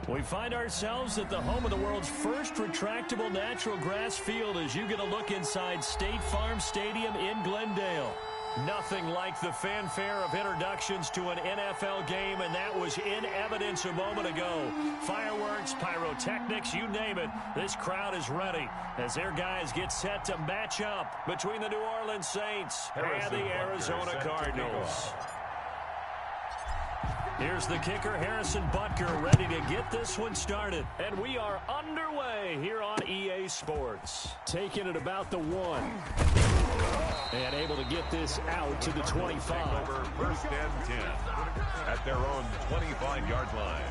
We find ourselves at the home of the world's first retractable natural grass field as you get a look inside State Farm Stadium in Glendale. Nothing like the fanfare of introductions to an NFL game, and that was in evidence a moment ago. Fireworks, pyrotechnics, you name it. This crowd is ready as their guys get set to match up between the New Orleans Saints and the Arizona Cardinals. Here's the kicker, Harrison Butker, ready to get this one started. And we are underway here on EA Sports. Taking it about the 1. And able to get this out to the 25. Over first and 10 at their own 25-yard line.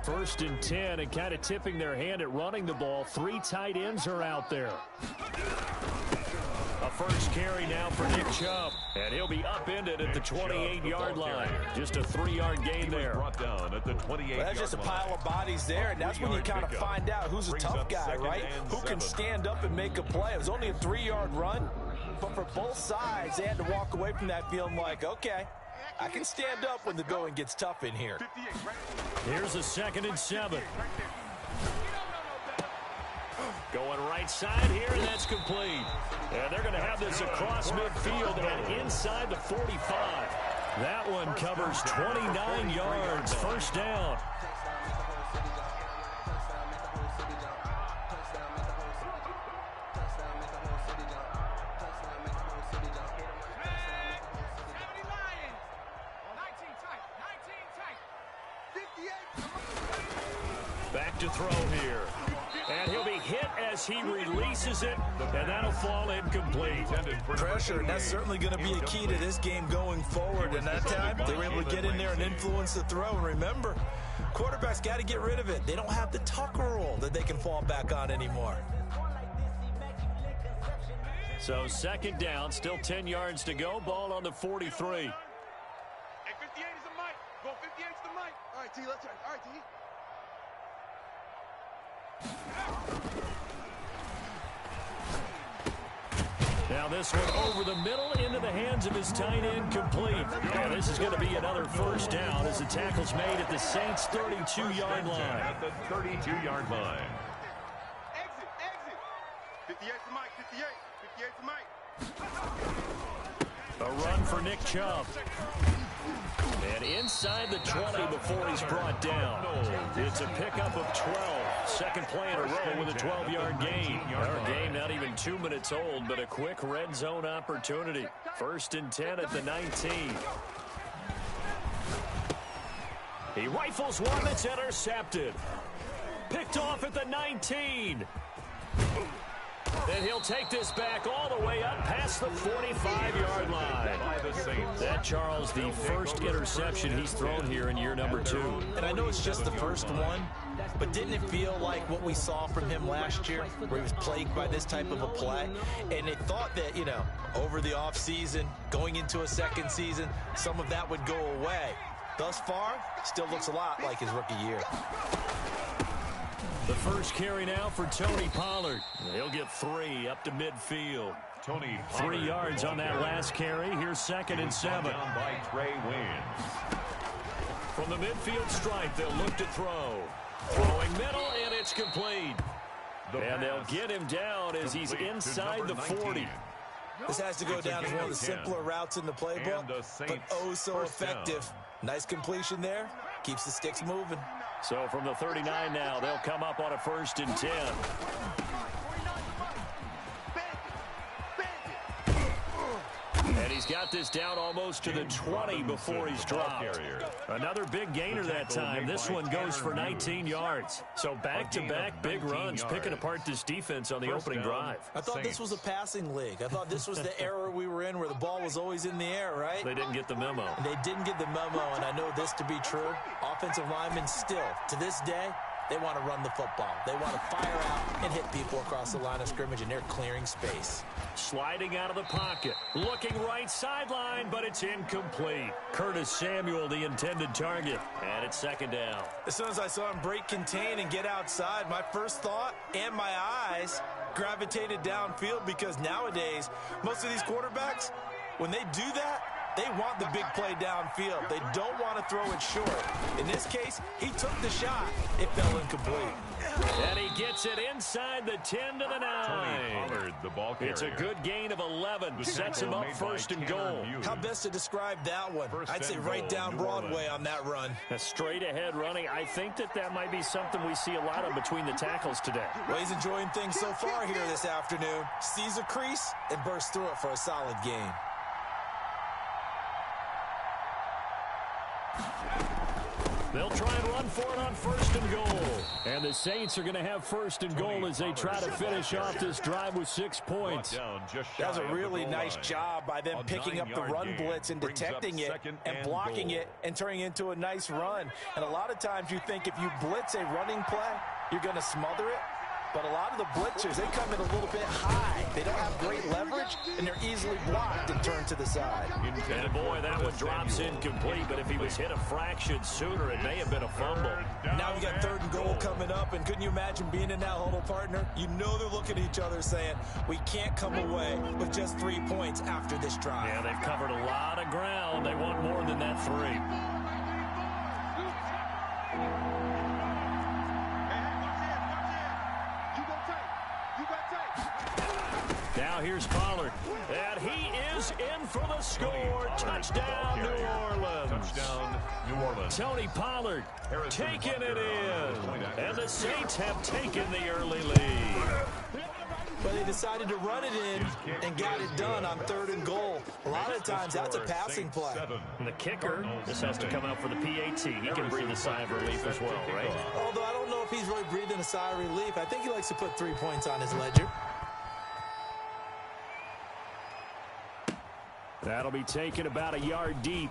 First and 10, and kind of tipping their hand at running the ball. 3 tight ends are out there. A first carry now for Nick Chubb, and he'll be upended at the 28-yard line. Just a 3-yard gain there. Brought down at the 28-yard line. That's just a pile of bodies there, and that's when you kind of find out who's a tough guy, right? Who can stand up and make a play. It was only a 3-yard run, but for both sides, they had to walk away from that feeling like, okay, I can stand up when the going gets tough in here. Here's a 2nd and 7. Going right side here, and that's complete. And they're going to have this across midfield and inside the 45. That one covers 29 yards. First down. Back to throw here. And he'll be hit as he releases it, and that'll fall incomplete. Pressure, and that's certainly going to be a key to this game going forward. And that time, they were able to get in there and influence the throw. And remember, quarterbacks got to get rid of it. They don't have the Tucker rule that they can fall back on anymore. So 2nd down, still 10 yards to go. Ball on the 43. Hey, 58 is the mic. Go 58 is the mic. All right, T, let's turn. All right, T. Now this one over the middle into the hands of his tight end, complete. And this is going to be another first down as the tackle's made at the Saints' 32-yard line. At the 32-yard line. Exit, exit. 58 is the mic. 58. 58 is the mic. A run for Nick Chubb. And inside the 20 before he's brought down. It's a pickup of 12. Second play in a row with a 12-yard gain. Our game not even 2 minutes old, but a quick red zone opportunity. 1st and 10 at the 19. He rifles one that's intercepted. Picked off at the 19. And he'll take this back all the way up past the 45-yard line. That, Charles, the first interception he's thrown here in year number 2. And I know it's just the first one, but didn't it feel like what we saw from him last year, where he was plagued by this type of a play? And they thought that, you know, over the offseason, going into a second season, some of that would go away. Thus far, still looks a lot like his rookie year. The first carry now for Tony Pollard. He'll get 3 up to midfield. Tony 3 yards on that last carry. Here's 2nd and 7. Down by Trey Waynes. From the midfield stripe, they'll look to throw. Throwing middle, and it's complete. And they'll get him down as he's inside the 40. This has to go down as one of the simpler routes in the playbook, but oh so effective. Nice completion there. Keeps the sticks moving. So from the 39 now, they'll come up on a 1st and 10. And he's got this down almost to the 20 before he's dropped. Another big gainer that time. This one goes for 19 yards. So back-to-back big runs, picking apart this defense on the opening drive. I thought this was a passing league. I thought this was the era we were in where the ball was always in the air, right? They didn't get the memo. And they didn't get the memo, and I know this to be true. Offensive linemen still, to this day, they want to run the football. They want to fire out and hit people across the line of scrimmage, and they're clearing space. Sliding out of the pocket. Looking right right sideline, but it's incomplete. Curtis Samuel, the intended target, and it's second down. As soon as I saw him break contain and get outside, my first thought and my eyes gravitated downfield, because nowadays, most of these quarterbacks, when they do that, they want the big play downfield. They don't want to throw it short. In this case, he took the shot. It fell incomplete. And he gets it inside the 10 to the 9. Pollard, the ball carrier. It's a good gain of 11. Sets him up first and goal. How best to describe that one? I'd say right down Broadway on that run. A straight ahead running. I think that might be something we see a lot of between the tackles today. Well, he's enjoying things so far here this afternoon. Sees a crease and bursts through it for a solid gain. They'll try and run for it on first and goal. And the Saints are going to have first and goal as they try to finish off this drive with 6 points. That's a really nice job by them picking up the run blitz and detecting it and blocking it and turning it into a nice run. And a lot of times you think if you blitz a running play, you're going to smother it. But a lot of the blitzers, they come in a little bit high. They don't have great leverage, and they're easily blocked and turned to the side. And boy, that one drops incomplete, but if he was hit a fraction sooner, it may have been a fumble. Now we got third and goal coming up, and couldn't you imagine being in that huddle, partner? You know they're looking at each other saying, we can't come away with just 3 points after this drive. Yeah, they've covered a lot of ground. They want more than that 3. Now here's Pollard, and he is in for the score. Touchdown, New Orleans. Touchdown, New Orleans. Tony Pollard taking it in, and the Saints have taken the early lead. But they decided to run it in and got it done on third and goal. A lot of times that's a passing play. And the kicker, this has to come out for the PAT. He can breathe a sigh of relief as well, right? Although I don't know if he's really breathing a sigh of relief. I think he likes to put 3 points on his ledger. That'll be taken about a yard deep.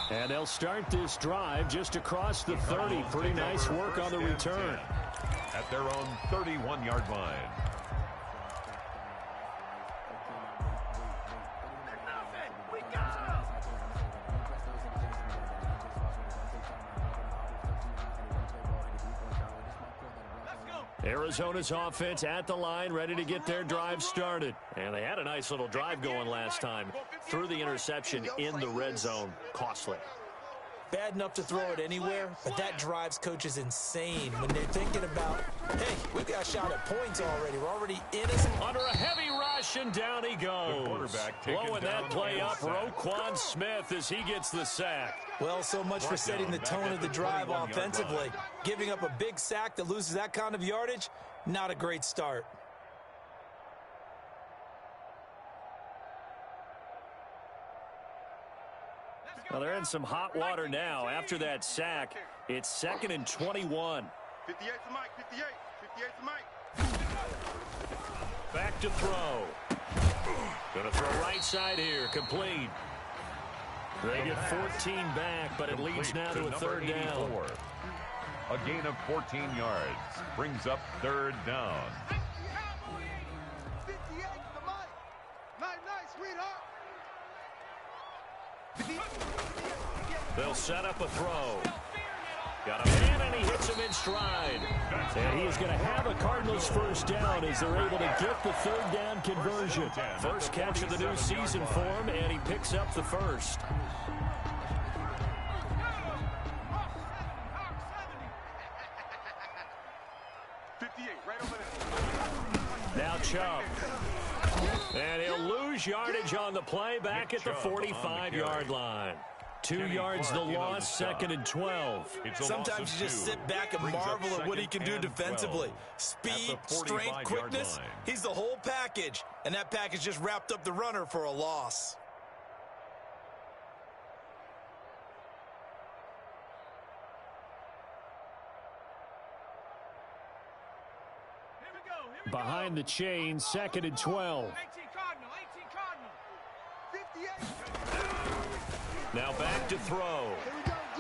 And they'll start this drive just across the 30. Pretty nice work on the return. At their own 31-yard line. Arizona's offense at the line, ready to get their drive started. And they had a nice little drive going last time. Threw the interception in the red zone. Costly. Bad enough to throw it anywhere, but that drives coaches insane when they're thinking about, hey, we've got a shot at points already. We're already in it. Under a heavy rush, and down he goes. Blowing that play up, Roquan Smith as he gets the sack. Well, so much for setting the tone of the drive offensively. Giving up a big sack that loses that kind of yardage, not a great start. Well, they're in some hot water now. After that sack, it's 2nd and 21. 58 to Mike, 58. 58 to Mike. Back to throw. Going to throw right side here. Complete. They get 14 back, but it leads now to a third down. A gain of 14 yards. Brings up third down. 58 to Mike. Night, sweetheart. They'll set up a throw. Got a man, and he hits him in stride. And he is going to have a Cardinals first down as they're able to get the third down conversion. First catch of the new season for him, and he picks up the first. Now Chubb. And he'll lose yardage on the play back at the 45-yard line. 2 yards the loss, 2nd and 12. Sometimes you just sit back and marvel at what he can do defensively. Speed, strength, quickness, he's the whole package. And that package just wrapped up the runner for a loss. Behind the chain, 2nd and 12. Now back to throw.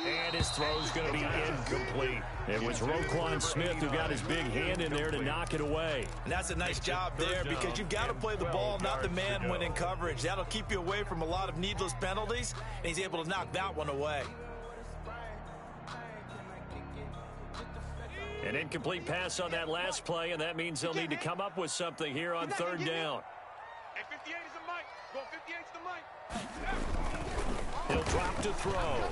And his throw's going to be incomplete. It was Roquan Smith who got his big hand in there to knock it away. And that's a nice job there because you've got to play the ball, not the man when in coverage. That'll keep you away from a lot of needless penalties, and he's able to knock that one away. An incomplete pass on that last play, and that means they'll need to come up with something here on third down. Hey, 58 is the mic. Go 58 is the mic. He'll drop to throw.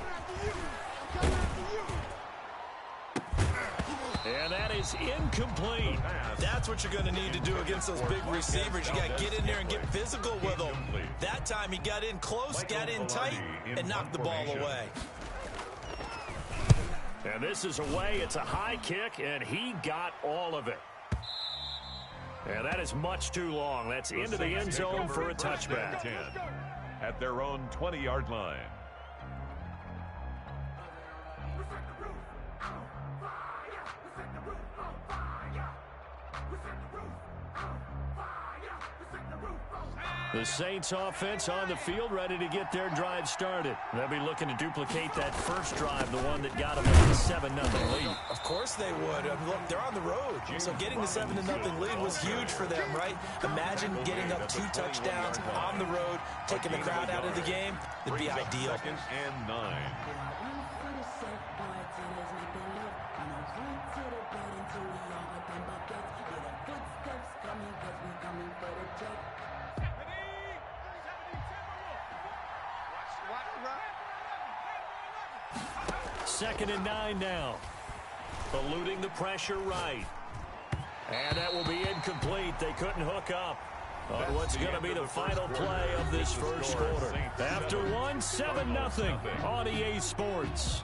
And that is incomplete. That's what you're going to need to do against those big receivers. You got to get in there and get physical with them. That time he got in close, got in tight, and knocked the ball away. And this is away. It's a high kick, and he got all of it. And that is much too long. That's into the end zone for a touchback. At their own 20-yard line. The Saints offense on the field, ready to get their drive started. They'll be looking to duplicate that first drive, the one that got them a 7-0 lead. Of course they would. Look, they're on the road, so getting the 7-0 lead was huge for them, right? Imagine getting up 2 touchdowns on the road, taking the crowd out of the game. It'd be ideal. 2nd and 9. Second and 9 now. Eluding the pressure right. And that will be incomplete. They couldn't hook up on what's going to be the final play of this first quarter. After one, 7-0 on EA Sports.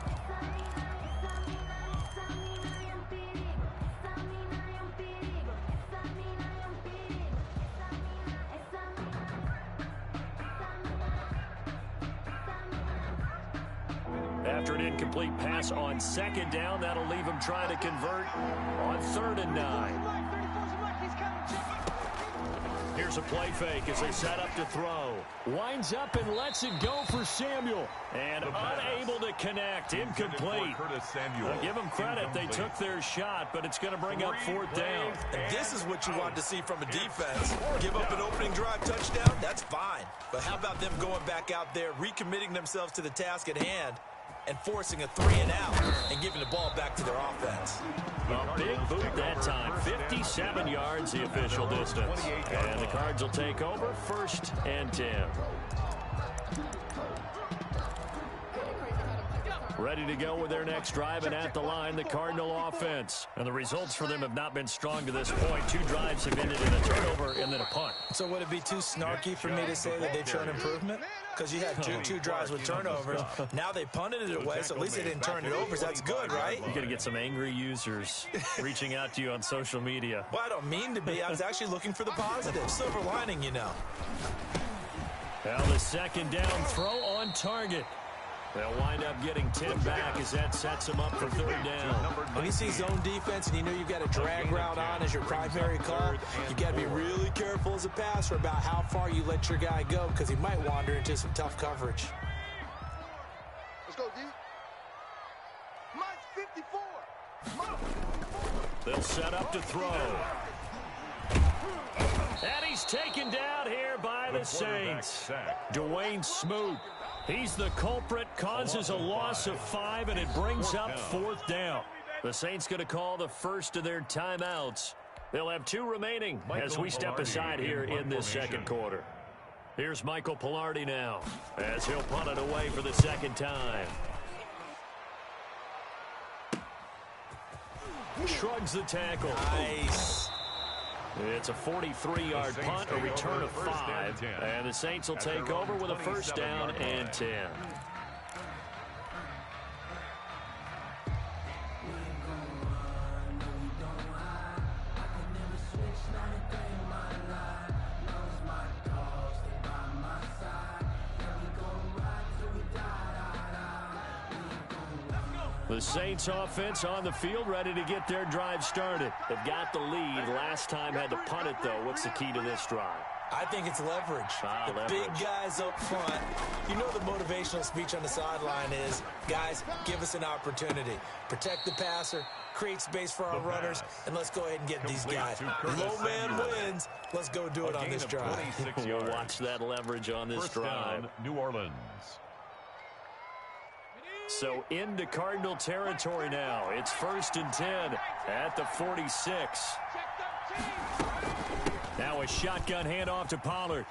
After an incomplete pass on second down, that'll leave him trying to convert on 3rd and 9. Here's a play fake as they set up to throw. Winds up and lets it go for Samuel. And unable to connect. Incomplete. I'll give them credit. They took their shot, but it's going to bring up 4th down. And this is what you want to see from a defense. Give up an opening drive touchdown, that's fine. But how about them going back out there, recommitting themselves to the task at hand, and forcing a 3-and-out and giving the ball back to their offense. A big boot that time. 57 yards the official distance. And the Cards will take over 1st and 10. Ready to go with their next drive, and at the line, the Cardinal offense. And the results for them have not been strong to this point. 2 drives have ended in a turnover and then a punt. So would it be too snarky for me to say that they've shown improvement? Because you had two drives with turnovers. Now they punted it away, so at least they didn't turn it over. So that's good, right? You're going to get some angry users reaching out to you on social media. Well, I don't mean to be. I was actually looking for the positive. Silver lining, you know. Now the second down throw on target. They'll wind up getting 10 back as that sets them up for 3rd down. When you see zone defense and you know you've got a drag route on as your primary call, you've got to be really careful as a passer about how far you let your guy go because he might wander into some tough coverage. Let's go, D. Mike's 54. They'll set up to throw. And he's taken down here by the Saints. Dwayne Smoot. He's the culprit, causes a loss of 5, and it brings up 4th down. The Saints going to call the first of their timeouts. They'll have 2 remaining as we step aside here in this second quarter. Here's Michael Pilardi now as he'll punt it away for the second time. Shrugs the tackle. Nice. It's a 43-yard punt, a return of 5, and the Saints will take over with a 1st down and 10. The Saints offense on the field, ready to get their drive started. They've got the lead. Last time had to punt it, though. What's the key to this drive? I think it's leverage. The big guys up front. You know the motivational speech on the sideline is, guys, give us an opportunity. Protect the passer, create space for our runners, and let's go ahead and get these guys. Low man wins. Let's go do it on this drive. We'll watch that leverage on this drive. New Orleans. So into Cardinal territory now. It's 1st and 10 at the 46. Now a shotgun handoff to Pollard.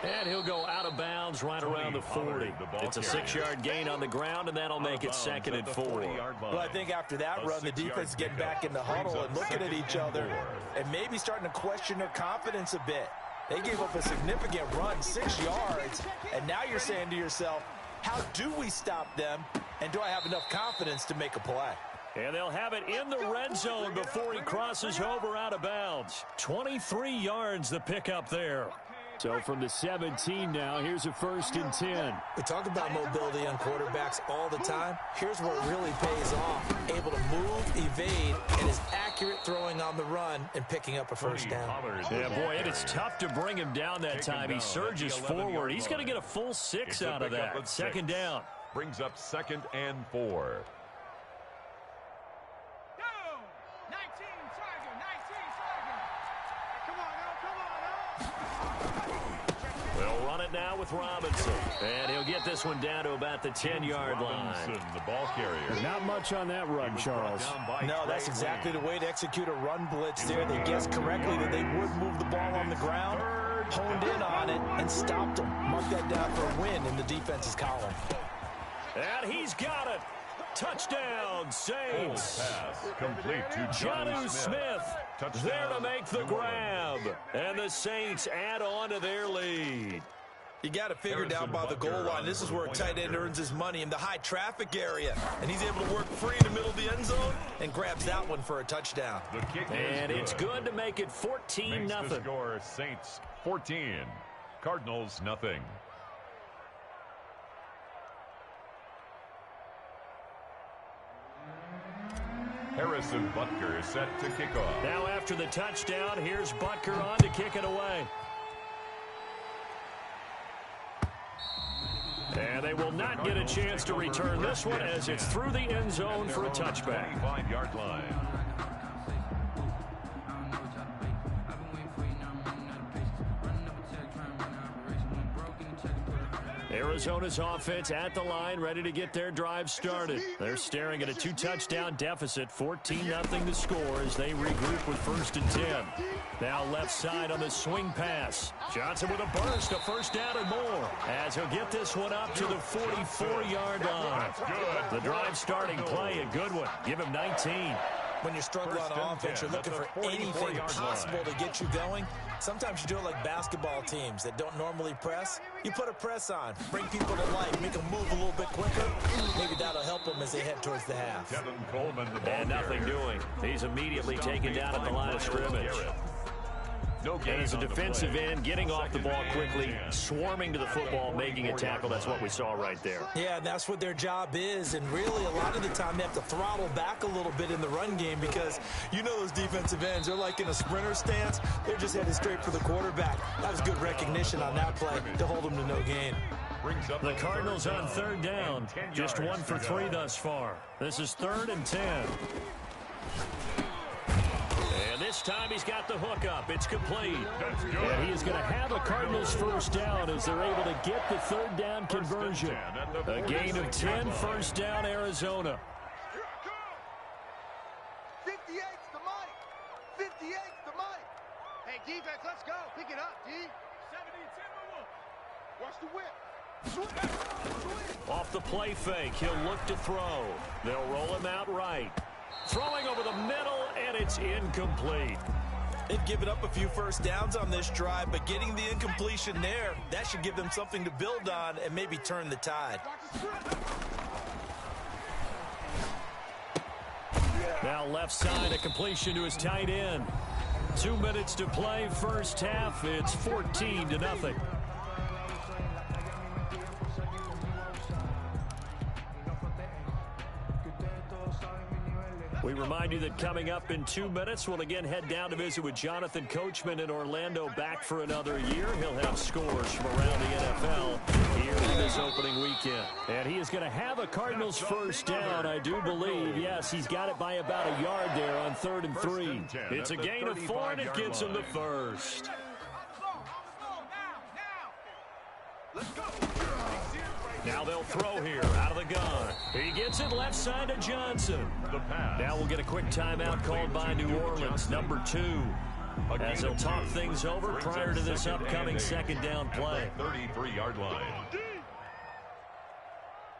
And he'll go out of bounds right around the 40. It's a 6-yard gain on the ground, and that'll make it 2nd and 4. Well, I think after that run, the defense is getting back in the huddle and looking at each other and maybe starting to question their confidence a bit. They gave up a significant run, 6 yards, and now you're saying to yourself, how do we stop them, and do I have enough confidence to make a play? And they'll have it in the red zone before he crosses over out of bounds. 23 yards the pickup there. So from the 17 now, here's a 1st and 10. We talk about mobility on quarterbacks all the time. Here's where it really pays off. Able to move, evade, and is accurate throwing on the run and picking up a first down. Yeah, boy, it is tough to bring him down that time. He surges forward. He's going to get a full 6 out of that. 2nd down. Brings up 2nd and 4. Now with Robinson, and he'll get this one down to about the 10-yard line. The ball carrier. Not much on that run, Charles. No, that's exactly the way to execute a run blitz there. They guessed correctly that they would move the ball on the ground, honed in on it, and stopped them. Mark that down for a win in the defense's column. And he's got it. Touchdown, Saints. Complete to Jonnu Smith there to make the grab. And the Saints add on to their lead. You got to figure down by the goal line. This is where a tight end earns his money in the high traffic area. And he's able to work free in the middle of the end zone and grabs that one for a touchdown. And it's good to make it 14-0. The score, Saints 14, Cardinals nothing. Harrison Butker is set to kick off. Now after the touchdown, here's Butker on to kick it away. And they will not get a chance to return this one as it's through the end zone for a touchback. 25-yard line. Arizona's offense at the line, ready to get their drive started. They're staring at a 2-touchdown deficit, 14-0 to score as they regroup with 1st and 10. Now left side on the swing pass. Johnson with a burst, a first down and more, as he'll get this one up to the 44-yard line. The drive starting play, a good one. Give him 19. When you're struggling on offense, you're looking for anything possible to get you going. Sometimes you do it like basketball teams that don't normally press. You put a press on, bring people to life, make them move a little bit quicker. Maybe that'll help them as they head towards the half. Kevin Coleman, the ball and nothing doing. He's immediately taken down at the line of scrimmage. And as a defensive end, getting off the ball quickly, swarming to the football, making a tackle, that's what we saw right there. Yeah, that's what their job is, and really a lot of the time they have to throttle back a little bit in the run game because you know those defensive ends, they're like in a sprinter stance. They're just headed straight for the quarterback. That was good recognition on that play to hold them to no gain. The Cardinals on 3rd down, just 1 for 3 thus far. This is 3rd and 10. This time he's got the hook up. It's complete. And he is going to have a Cardinals first down as they're able to get the 3rd down conversion. A gain of 10, first down, Arizona. 58's the mic. 58's the mic. Hey, defense, let's go. Pick it up, D. 70, 10, watch the whip. Off the play fake, he'll look to throw. They'll roll him out right. Throwing over the middle, and it's incomplete. They've given up a few first downs on this drive, but getting the incompletion there, that should give them something to build on and maybe turn the tide. Now left side, a completion to his tight end. 2 minutes to play, first half. It's 14-0. We remind you that coming up in 2 minutes, we'll again head down to visit with Jonathan Coachman in Orlando, back for another year. He'll have scores from around the NFL here in this opening weekend. And he is going to have a Cardinals first down, I do believe. Yes, he's got it by about a yard there on 3rd and 3. It's a gain of 4, and it gets him the first. Now they'll throw here out of the gun. He gets it left side to Johnson. Now we'll get a quick timeout called by New Orleans, number 2, as they'll talk things over prior to this upcoming second down play. 33-yard line.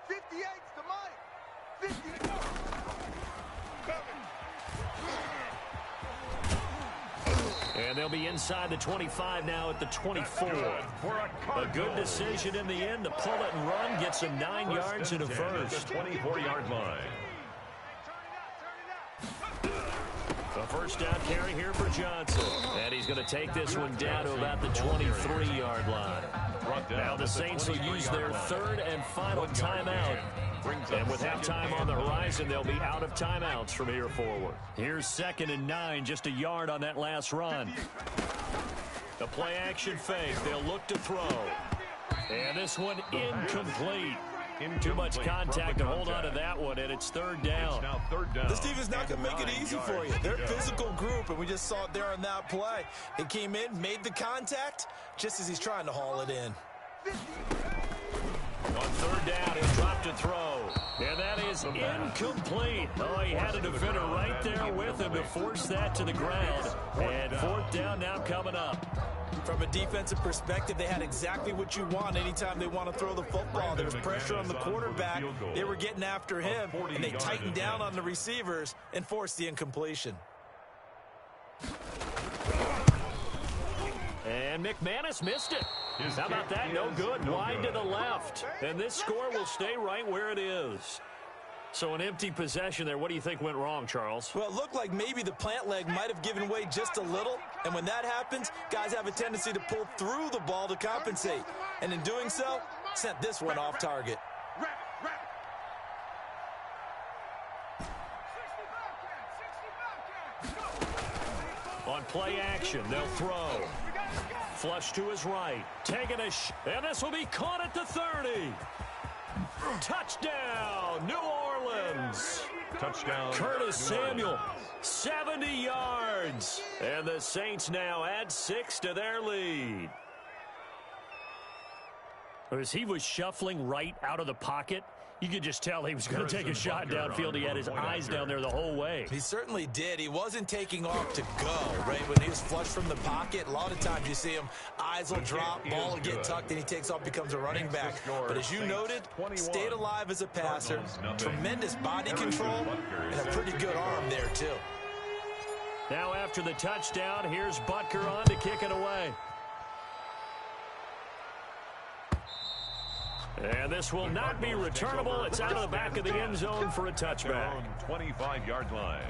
58's to Mike. 58. And they'll be inside the 25 now at the 24. A good decision in the end to pull it and run. Gets him 9 yards and a first. 24-yard line. A first down carry here for Johnson. And he's going to take this one down to about the 23-yard line. Now the Saints will use their 3rd and final timeout. And with halftime on the horizon, they'll be out of timeouts from here forward. Here's 2nd and 9, just a yard on that last run. The play action fake. They'll look to throw. And this one incomplete. Too much contact to hold on to that one, and it's 3rd down. This defense not going to make it easy for you. They're a physical group, and we just saw it there on that play. He came in, made the contact, just as he's trying to haul it in. On 3rd down, he'll drop to throw. And that is incomplete. Oh, he had a defender right there with him to force that to the ground. And 4th down now coming up. From a defensive perspective, they had exactly what you want anytime they want to throw the football. There's pressure on the quarterback. They were getting after him, and they tightened down on the receivers and forced the incompletion. And McManus missed it. How about that? No good. Wide to the left. And this score will stay right where it is. So an empty possession there. What do you think went wrong, Charles? Well, it looked like maybe the plant leg might have given way just a little. And when that happens, guys have a tendency to pull through the ball to compensate. And in doing so, sent this one off target. On play action, they'll throw. Flush to his right. Taking a and this will be caught at the 30. Touchdown, New Orleans. Touchdown. Curtis Samuel, 70 yards. And the Saints now add 6 to their lead. As he was shuffling right out of the pocket, you could just tell he was going to take a shot downfield. He had his eyes down there the whole way. He certainly did. He wasn't taking off to go, right? When he was flushed from the pocket, a lot of times you see him, eyes will drop, ball will get tucked, and he takes off, becomes a running back. But as you noted, stayed alive as a passer, tremendous body control, and a pretty good arm there, too. Now after the touchdown, here's Butker on to kick it away. And this will not be returnable. It's out of the back of the end zone for a touchback. 25-yard line.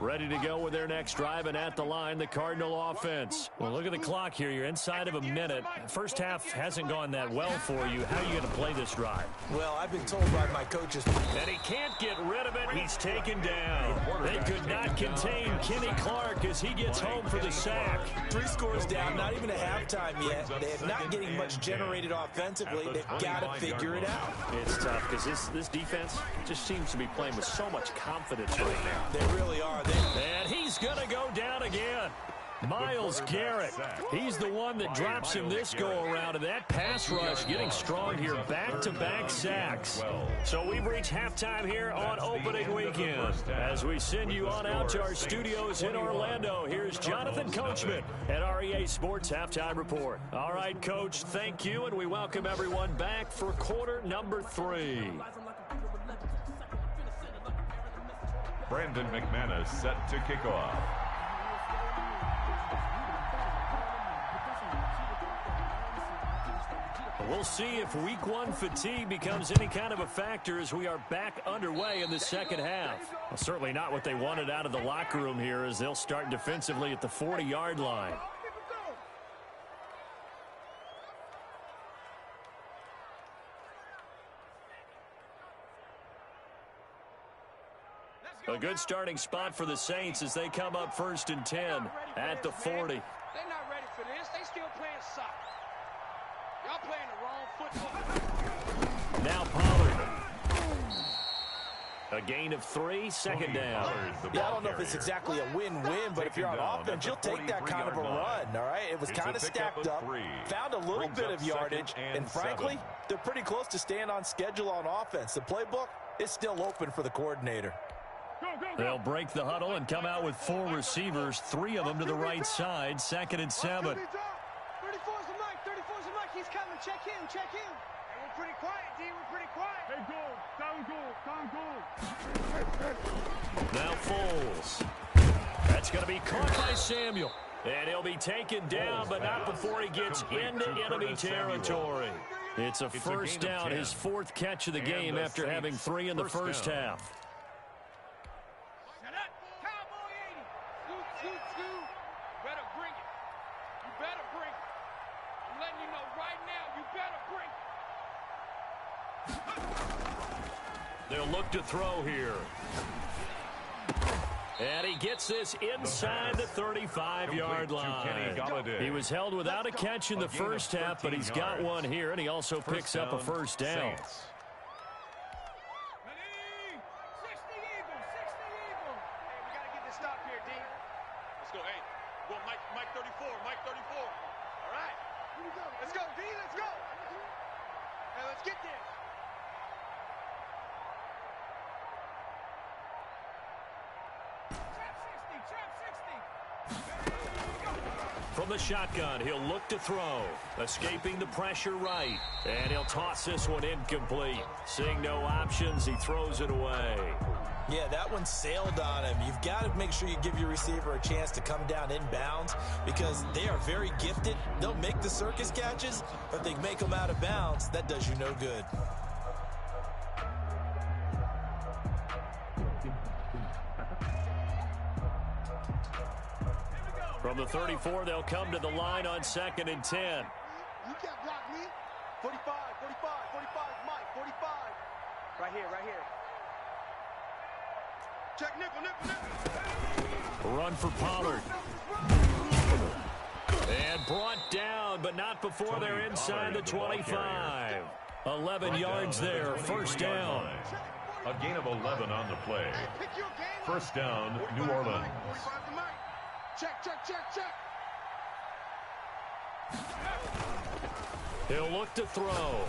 Ready to go with their next drive, and at the line, the Cardinal offense. Well, look at the clock here. You're inside of a minute. First half hasn't gone that well for you. How are you going to play this drive? Well, I've been told by my coaches. And he can't get rid of it. He's taken down. They could not contain Kenny Clark as he gets home for the sack. 3 scores down, not even a halftime yet. They're not getting much generated offensively. They've got to figure it out. It's tough because this defense just seems to be playing with so much confidence right now. They really are. And he's going to go down again. Myles Garrett, he's the one that drops him this go-around, and that pass rush getting strong here, back-to-back sacks. So we've reached halftime here on opening weekend. As we send you on out to our studios in Orlando, here's Jonathan Coachman at REA Sports Halftime Report. All right, Coach, thank you, and we welcome everyone back for quarter number 3. Brandon McManus set to kick off. We'll see if week 1 fatigue becomes any kind of a factor as we are back underway in the second half. Well, certainly not what they wanted out of the locker room here as they'll start defensively at the 40-yard line. A good starting spot for the Saints as they come up 1st and 10 at the 40. They're not ready for this. They still playing soccer. Y'all playing the wrong football. Now Pollard. A gain of 3, second down. Yeah, I don't know if it's exactly a win-win, but if you're on offense, you'll take that kind of a run, all right? It was kind of stacked up, found a little bit of yardage, and frankly, they're pretty close to staying on schedule on offense. The playbook is still open for the coordinator. They'll break the huddle and come out with 4 receivers, 3 of them to the right side, 2nd and 7. 34's the mic. 34's the mic. He's coming. Check him. Check him. Hey, we're pretty quiet, D. We're pretty quiet. Hey, goal. Down goal. Now Foles. That's going to be caught by Samuel. And he'll be taken down, but not before he gets into enemy territory. It's a first down, his 4th catch of the game after having 3 in the first half. They'll look to throw here. And he gets this inside the 35-yard line. He was held without a catch in the first half, but he's got one here, and he also picks up a first down. From the shotgun, he'll look to throw. Escaping the pressure right. And he'll toss this one incomplete. Seeing no options, he throws it away. Yeah, that one sailed on him. You've got to make sure you give your receiver a chance to come down inbounds because they are very gifted. They'll make the circus catches, but they make them out of bounds. That does you no good. From the 34, they'll come to the line on 2nd and 10. You can't block me. 45, 45, 45, Mike, 45. Right here, right here. Check nickel. Run for Pollard. And brought down, but not before they're inside the 25. 11 yards there, first down. A gain of 11 on the play. First down, New Orleans. Check. He'll look to throw.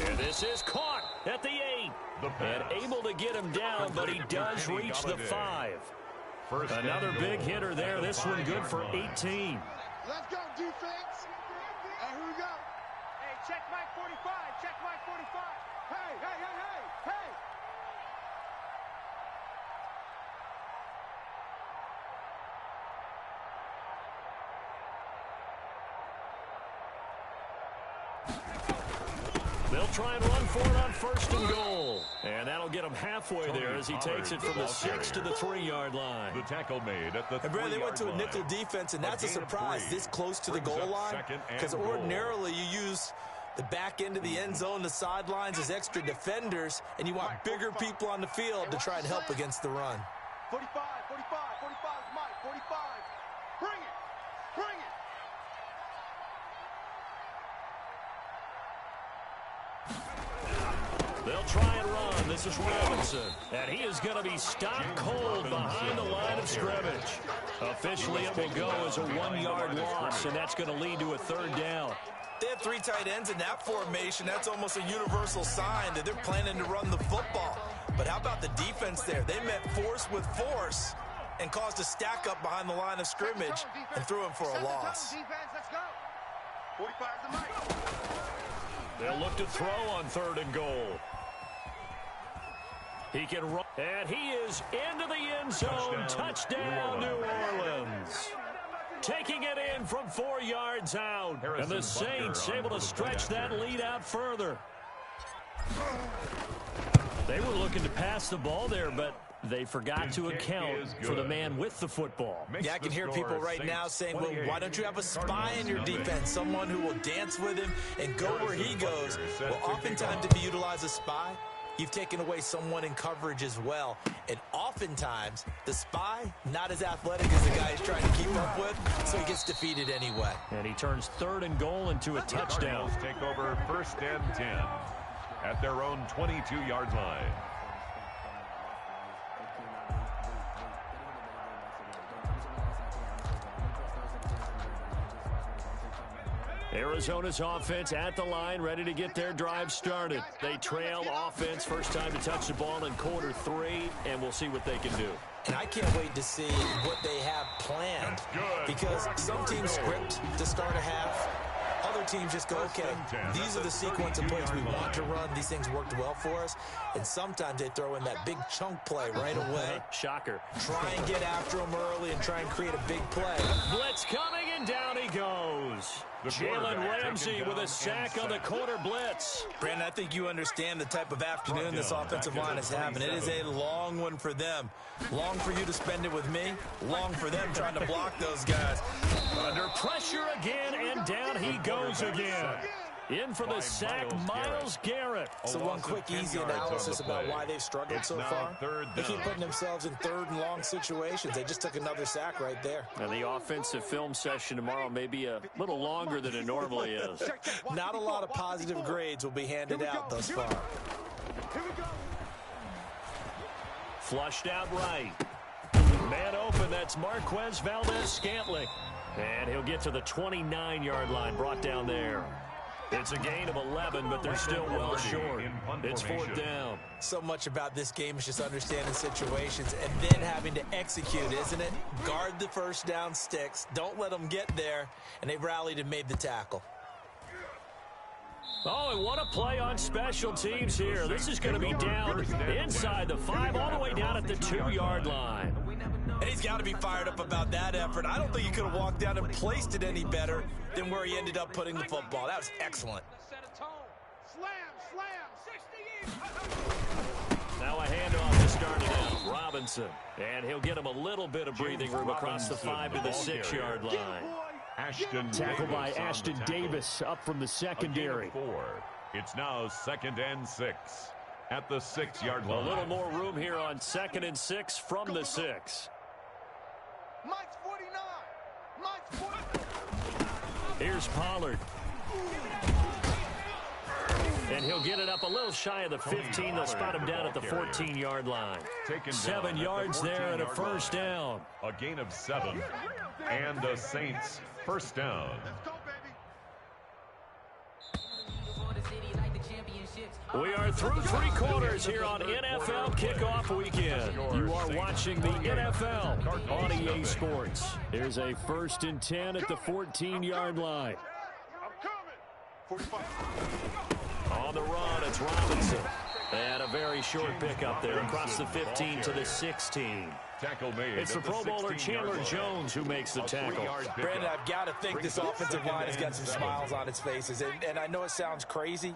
And this is caught at the 8. And able to get him down, but he does reach the 5. Another big hitter there. This one good for 18. Let's go, defense. And here we go. Hey, check Mike 45. Check Mike 45. Hey. They'll try and run for it on 1st and goal. And that'll get him halfway there as he takes it from the 6 to the 3-yard line. The tackle made at the 3-yard line. And Brad, they went to a nickel defense, and that's a surprise this close to the goal line. Because ordinarily you use the back end of the end zone, the sidelines as extra defenders, and you want bigger people on the field to try and help against the run. 45, Mike, 45. Bring it. They'll try and run. This is Robinson. And he is going to be stopped cold behind the line of scrimmage. Officially, it will go as a 1-yard loss, and that's going to lead to a 3rd down. They have 3 tight ends in that formation. That's almost a universal sign that they're planning to run the football. But how about the defense there? They met force with force and caused a stack up behind the line of scrimmage and threw him for a loss. Let's go. 45 is the mic. They'll look to throw on 3rd and goal. He can run, and he is into the end zone. Touchdown, New Orleans. Taking it in from 4 yards out. And the Saints able to stretch that lead out further. They were looking to pass the ball there, but they forgot to account for the man with the football. Yeah, I can hear people right now saying, well, why don't you have a spy in your defense? Someone who will dance with him and go where he goes. Well, oftentimes if you utilize a spy, you've taken away someone in coverage as well. And oftentimes, the spy, not as athletic as the guy he's trying to keep up with, so he gets defeated anyway. And he turns 3rd and goal into a touchdown. The Cardinals take over 1st and 10 at their own 22-yard line. Arizona's offense at the line, ready to get their drive started. They trail offense, first time to touch the ball in quarter 3, and we'll see what they can do. And I can't wait to see what they have planned, because some teams script to start a half. Other teams just go, okay, these are the sequence of plays we want to run. These things worked well for us. And sometimes they throw in that big chunk play right away. Shocker. Try and get after them early and try and create a big play. Blitz coming, and down he goes. Jalen Ramsey with a sack on the corner blitz. Brandon, I think you understand the type of afternoon this offensive line is having. It is a long one for them. Long for you to spend it with me. Long for them trying to block those guys. Under pressure again, and down he goes again. In for the sack, Myles Garrett. So one quick, easy analysis about why they've struggled so far. They keep putting themselves in 3rd and long situations. They just took another sack right there. Now the offensive film session tomorrow may be a little longer than it normally is. Not a lot of positive grades will be handed out thus far. Flushed out right. Man open, that's Marquez Valdez-Scantling. And he'll get to the 29-yard line, brought down there. It's a gain of 11, but they're still well short. It's 4th down. So much about this game is just understanding situations and then having to execute, isn't it? Guard the first down sticks. Don't let them get there. And they rallied and made the tackle. Oh, and what a play on special teams here. This is going to be down inside the 5, all the way down at the 2-yard line. And he's got to be fired up about that effort. I don't think he could have walked down and placed it any better than where he ended up putting the football. That was excellent. Now a handoff to start it out. Robinson. And he'll get him a little bit of breathing room across the 5 to the 6-yard line. Tackled by Ashton Davis up from the secondary. It's now 2nd and 6 at the 6-yard line. A little more room here on 2nd and 6 from the 6. Mike's 49. Mike's 49. Here's Pollard. And he'll get it up a little shy of the 15. They'll spot him down at the 14-yard line. 7 yards there and a first down. A gain of 7. And the Saints first down. We are through 3 quarters here on NFL Kickoff Weekend. You are watching the NFL on EA Sports. Here's a 1st and 10 at the 14-yard line. On the run, it's Robinson. And a very short pickup there across the 15 to the 16. Tackle made. It's the Pro Bowler Chandler Jones who makes the tackle. Brandon, I've got to think this offensive line has got some smiles on its faces. And I know it sounds crazy,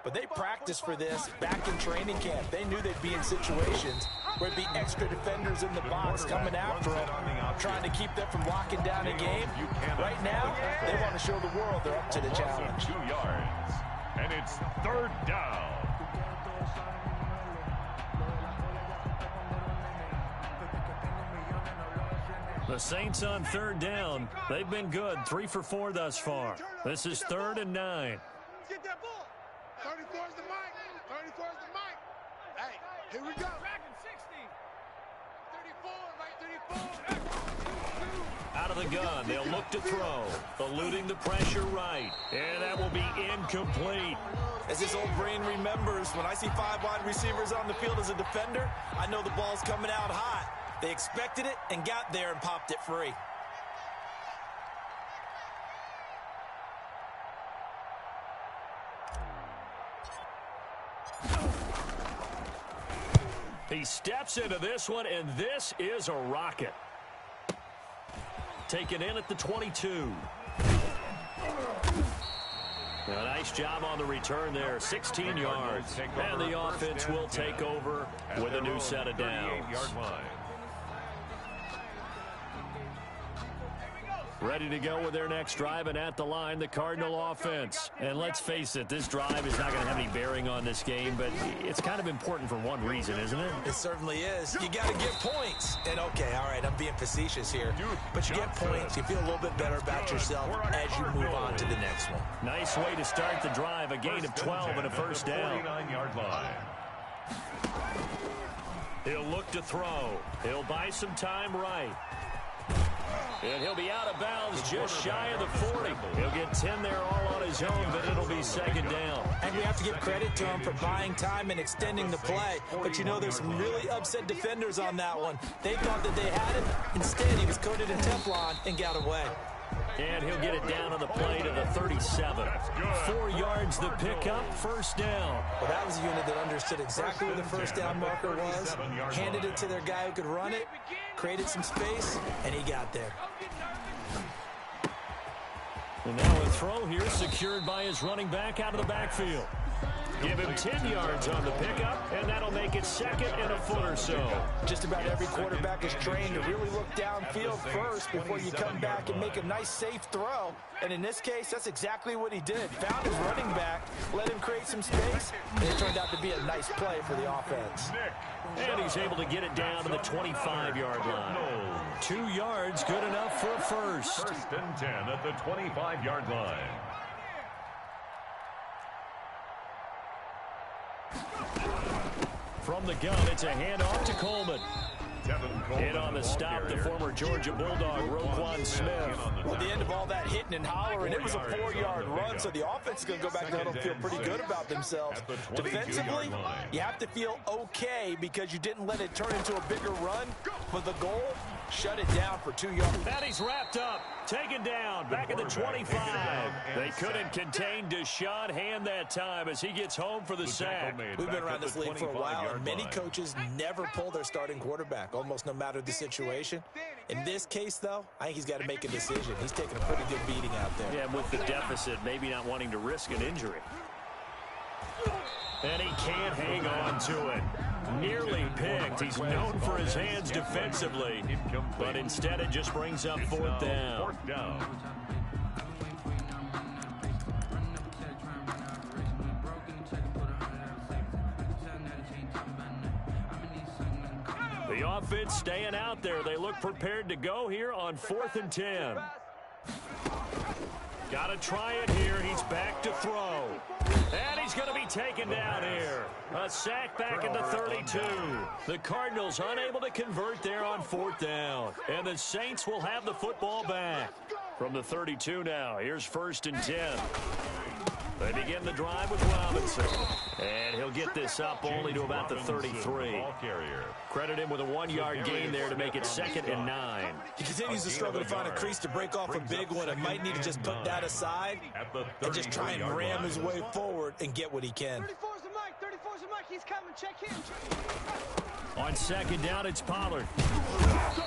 but they practiced for this back in training camp. They knew they'd be in situations where it'd be extra defenders in the box coming after them, trying to keep them from locking down a game. Right now, they want to show the world they're up to the challenge. 2 yards. And it's 3rd down. The Saints on 3rd down. They've been good. 3 for 4 thus far. This is 3rd and 9. Get that ball. 34 is the mic. 34 is the mic. Hey, here we go. Back in 60. 34, right 34. Out of the gun. They'll look to throw. Eluding the pressure right. And that will be incomplete. As this old brain remembers, when I see 5 wide receivers on the field as a defender, I know the ball's coming out hot. They expected it and got there and popped it free. He steps into this one, and this is a rocket. Taken in at the 22. A nice job on the return there, 16 yards. And the offense will take over with a new set of downs. Ready to go with their next drive, and at the line, the Cardinal offense. And let's face it, this drive is not going to have any bearing on this game, but it's kind of important for one reason, isn't it? It certainly is. You got to get points. And, okay, all right, I'm being facetious here. But you get points. You feel a little bit better about yourself as you move on to the next one. Nice way to start the drive. A gain of 12 and a first down. 49-yard line. He'll look to throw. He'll buy some time right. And he'll be out of bounds just shy of the 40. He'll get 10 there all on his own, but it'll be second down. And we have to give credit to him for buying time and extending the play. But, you know, there's some really upset defenders on that one. They thought that they had him. Instead, he was coated in Teflon and got away. And he'll get it down on the play to the 37. 4 yards the pickup, first down. Well, that was a unit that understood exactly where the first down marker was, handed it to their guy who could run it, created some space, and he got there. And now a throw here secured by his running back out of the backfield. Give him 10 yards on the pickup, and that'll make it second and a foot or so. Just about every quarterback is trained to really look downfield first before you come back and make a nice, safe throw. And in this case, that's exactly what he did. Found his running back, let him create some space, and it turned out to be a nice play for the offense. And he's able to get it down to the 25-yard line. 2 yards, good enough for a first. First and 10 at the 25-yard line. From the gun, it's a handoff to Coleman. Hit on the stop, the former Georgia Bulldog, Roquan Smith. Well, the end of all that hitting and hollering, it was a 4-yard run, so the offense is going to go back there and feel pretty good about themselves. Defensively, you have to feel okay because you didn't let it turn into a bigger run, but the goal, shut it down for 2 yards. And he's wrapped up, taken down, back at the 25. They couldn't contain Deshaun Hand that time as he gets home for the sack. We've been around this league for a while, and many coaches never pull their starting quarterback, almost no matter the situation. In this case, though, I think he's got to make a decision. He's taking a pretty good beating out there. Yeah, with the deficit, maybe not wanting to risk an injury. And he can't hang on to it. Nearly picked. He's known for his hands defensively, but instead it just brings up fourth down. The offense staying out there. They look prepared to go here on 4th and 10. Got to try it here. He's back to throw. And he's going to be taken down here. A sack back at the 32. The Cardinals unable to convert there on 4th down. And the Saints will have the football back. From the 32 now, here's 1st and 10. They begin the drive with Robinson. And he'll get this up only to about the 33. Credit him with a 1-yard gain there to make it 2nd and 9. He continues to struggle to find a crease to break off a big one and might need to just put that aside and just try and ram his way forward and get what he can. 34's the mic, 34's the mic, he's coming, check him. On 2nd down, it's Pollard.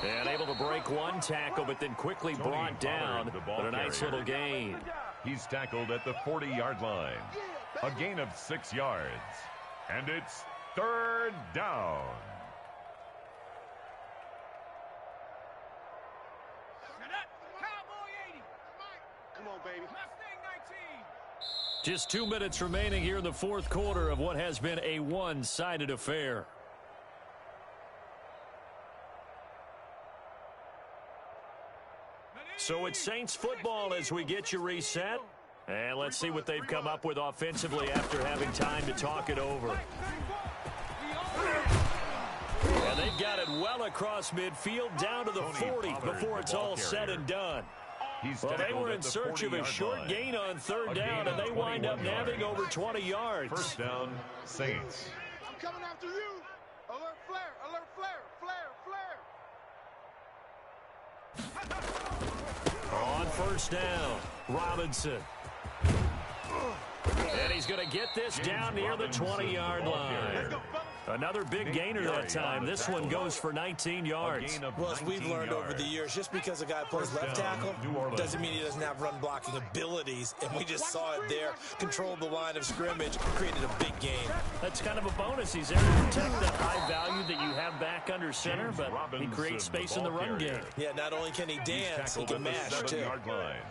And able to break one tackle, but then quickly brought down. But a nice little gain. He's tackled at the 40-yard line. A gain of 6 yards. And it's 3rd down. Cowboy 80. Come on, baby. Mustang 19. Just 2 minutes remaining here in the 4th quarter of what has been a one-sided affair. So it's Saints football as we get you reset. And let's see what they've come up with offensively after having time to talk it over. And they've got it well across midfield down to the 40 before it's all said and done. Well, they were in search of a short gain on 3rd down, and they wind up nabbing over 20 yards. First down, Saints. I'm coming after you. Alert flare, alert flare, flare, flare. On 1st down, Robinson. And he's going to get this down near the 20-yard line. Another big gainer that time. This one goes for 19 yards. Well, as we've learned over the years, just because a guy plays left tackle doesn't mean he doesn't have run blocking abilities. And we just saw it there. Controlled the line of scrimmage, created a big game. That's kind of a bonus. He's there to protect that high value that you have back under center, but he creates space in the run game. Yeah, not only can he dance, he can mash, too.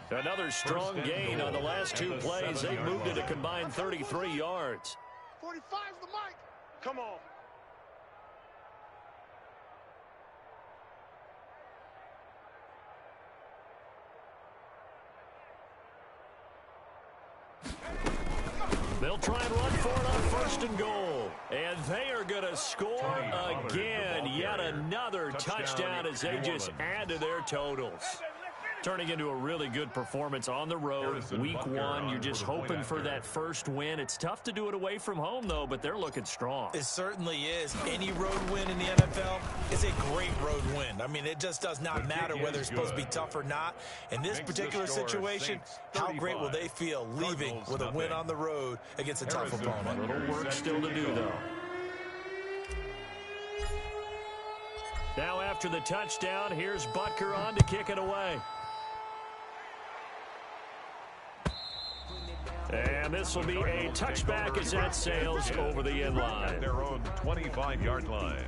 Another strong gain on the last two plays. They moved it a combined 33 yards. 45's the mic. Come on. They'll try and run for it on first and goal. And they are going to score again. Yet another touchdown as they just add to their totals. Turning into a really good performance on the road. Week one, you're just hoping for that first win. It's tough to do it away from home, though, but they're looking strong. It certainly is. Any road win in the NFL is a great road win. I mean, it just does not matter whether it's supposed to be tough or not. In this particular situation, how great will they feel leaving with a win on the road against a tough opponent? A little work still to do, though. Now after the touchdown, here's Butker on to kick it away. And this will be a touchback as that sails over the end line. Their own 25-yard line.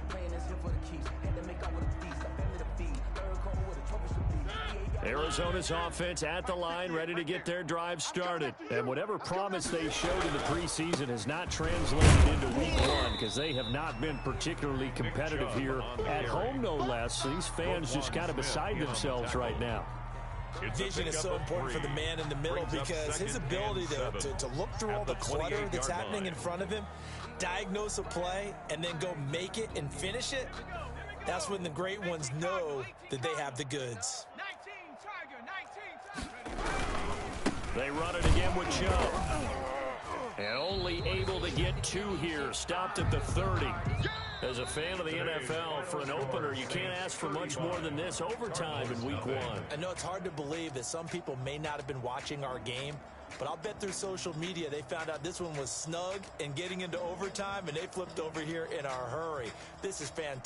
Arizona's offense at the line, ready to get their drive started. And whatever promise they showed in the preseason has not translated into week one because they have not been particularly competitive here at home, no less. So these fans just kind of beside themselves right now. Vision is so important for the man in the middle because his ability to look through all the clutter that's happening in front of him, diagnose a play, and then go make it and finish it, that's when the great ones know that they have the goods. 19, Tiger, 19. They run it again with Chubb. And only able to get two here, stopped at the 30. As a fan of the NFL, for an opener, you can't ask for much more than this overtime in week one. I know it's hard to believe that some people may not have been watching our game, but I'll bet through social media they found out this one was snug and getting into overtime, and they flipped over here in a hurry. This is fantastic.